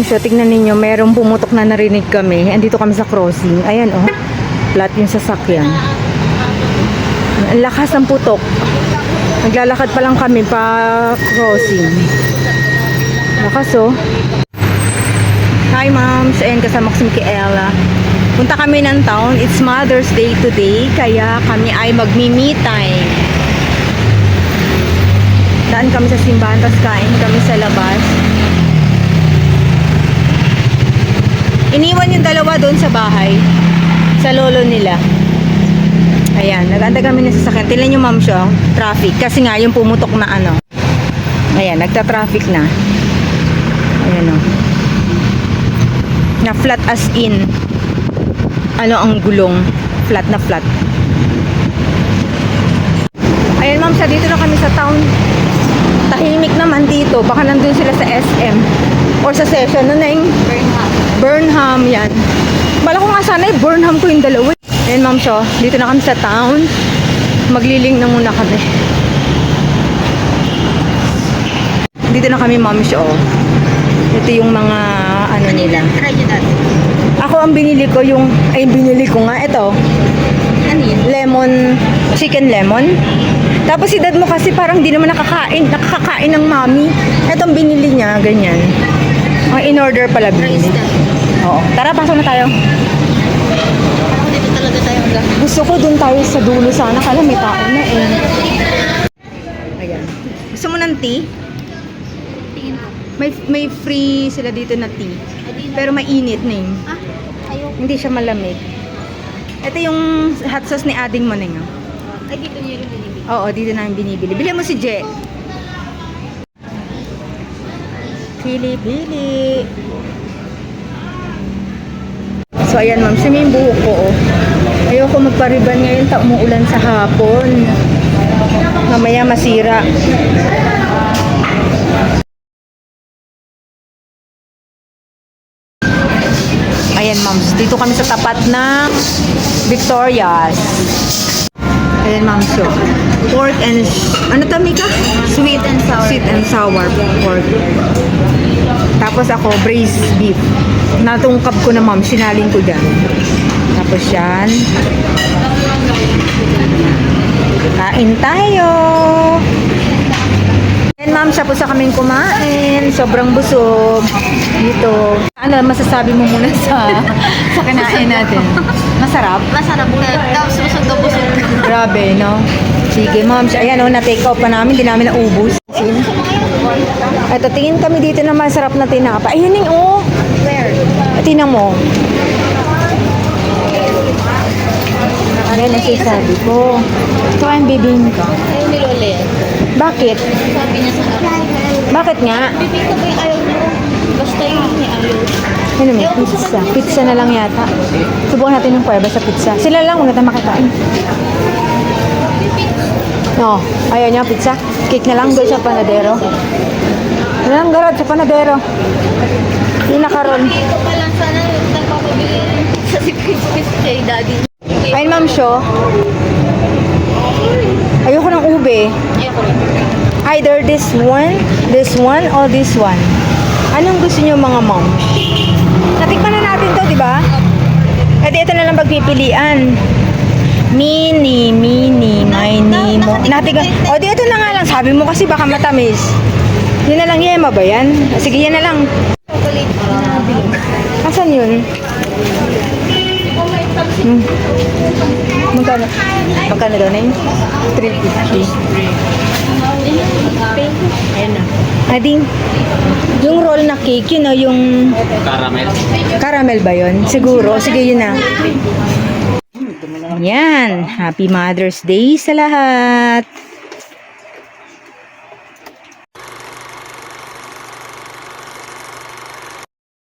so tignan ninyo, merong pumutok na narinig kami. Andito kami sa crossing. Ayan, oh. Flat yung sasakyan. Ang lakas ng putok. Naglalakad pa lang kami pa crossing. Lakas, oh. Hi, moms. Ayan, kasama ko si Micaela. Punta kami ng town. It's Mother's Day today. Kaya kami ay magmi-me time. Daan kami sa simbahan, tapos kain kami sa labas. Iniwan yung dalawa doon sa bahay. Sa lolo nila. Ayan, nag-anda kami ng sasakyan. Tingnan nyo, ma'am, siya, traffic. Kasi nga, yung pumutok na ano. Ayan, nagta-traffic na. Ayan, o. Na flat as in. Ano ang gulong. Flat na flat. Ayan, ma'am, sa dito na kami sa town. Tahimik naman dito. Baka nandun sila sa SM. Or sa session. Ano na yung? Burnham, yan. Bala ko nga sana Burnham ko yung dalawa. Ayan, ma'am, so, dito na kami sa town. Magliling na muna kami. Dito na kami, ma'am, so. Ito yung mga, ano nila. Ako ang binili ko yung, ay binili ko nga, ito. Ano yun? Lemon, chicken lemon. Tapos si dad mo kasi parang di naman nakakakain ng mami. Ito ang binili niya, ganyan. Ang in-order pala binili. Oo. Tara, pasok na tayo. Dito talaga tayo hanggang. Gusto ko dun tayo sa dulo sana. Kala may tao na eh. Ayan. Gusto mo ng tea? Tingin ko. May free sila dito na tea. Pero mainit na yun. Ah, ayoko. Hindi siya malamig. Ito yung hot sauce ni Ading mo na yun. Ay, dito niyo rin binibili. Oo, dito namin binibili. Bili mo si Je. Pili-pili. So, ayan, ma'am. Sumi yung buhok ko, oh. Ayoko magpariban ngayon. Umuulan sa hapon. Mamaya masira. Ayan, ma'am. Dito kami sa tapat ng Victoria's. Ayan, ma'am. So, pork and... Ano to, Mika? Sweet and sour. Sweet and sour pork. Tapos ako, braised beef. Natungkap ko na, ma'am. Sinaling ko dyan. Tapos yan. Kain tayo. Ayan, ma'am. Siya po sa kaming kumain. Sobrang busog. Dito. Ano, masasabi mo muna sa kinain natin? Masarap? Masarap na. Tapos busog na busog. Grabe, no? Sige, ma'am. Ayan, oh, na-take out pa namin. Hindi namin naubos. Ito, tingin kami dito na masarap na tinapa. Ayun yung, oh. Where? Tingnan mo. Ayan, ang sinasabi ko. Ito ang bibingka. Ayaw ni Lole. Bakit? Sabi niya sa akin. Bakit nga? Bibingka ba yung ayaw mo? Basta yun ni ayaw. Ano may pizza? Pizza na lang yata. Subukan natin yung kuweba sa pizza. Sila lang, wala tayong makakain. No, ayaw niya pizza. Cake na lang doon sa panadero. Ano lang garad sa panadero. Yung nakaroon. Dito pa lang sana nagpapabili sa si Chris kay Daddy. Ayun, ma'am, show. Ayoko ng ube. Ayoko rin. Either this one, or this one. Anong gusto niyo, mga mom? Natikman na natin to, di ba? Eh, ito na lang pagpipilian. Mini, may mo. Natikman. O, di ito na nga lang. Sabi mo kasi baka matamis. Yun na lang, yema ba yan? Sige, yan na lang. Chocolate. Asan yun? Magkano? Magkano daw na yun? 350. Ayun na. Ading, yung roll na cake, yun o, yung... Caramel. Caramel ba yun? Siguro. Sige, yun na. Yan. Happy Mother's Day sa lahat.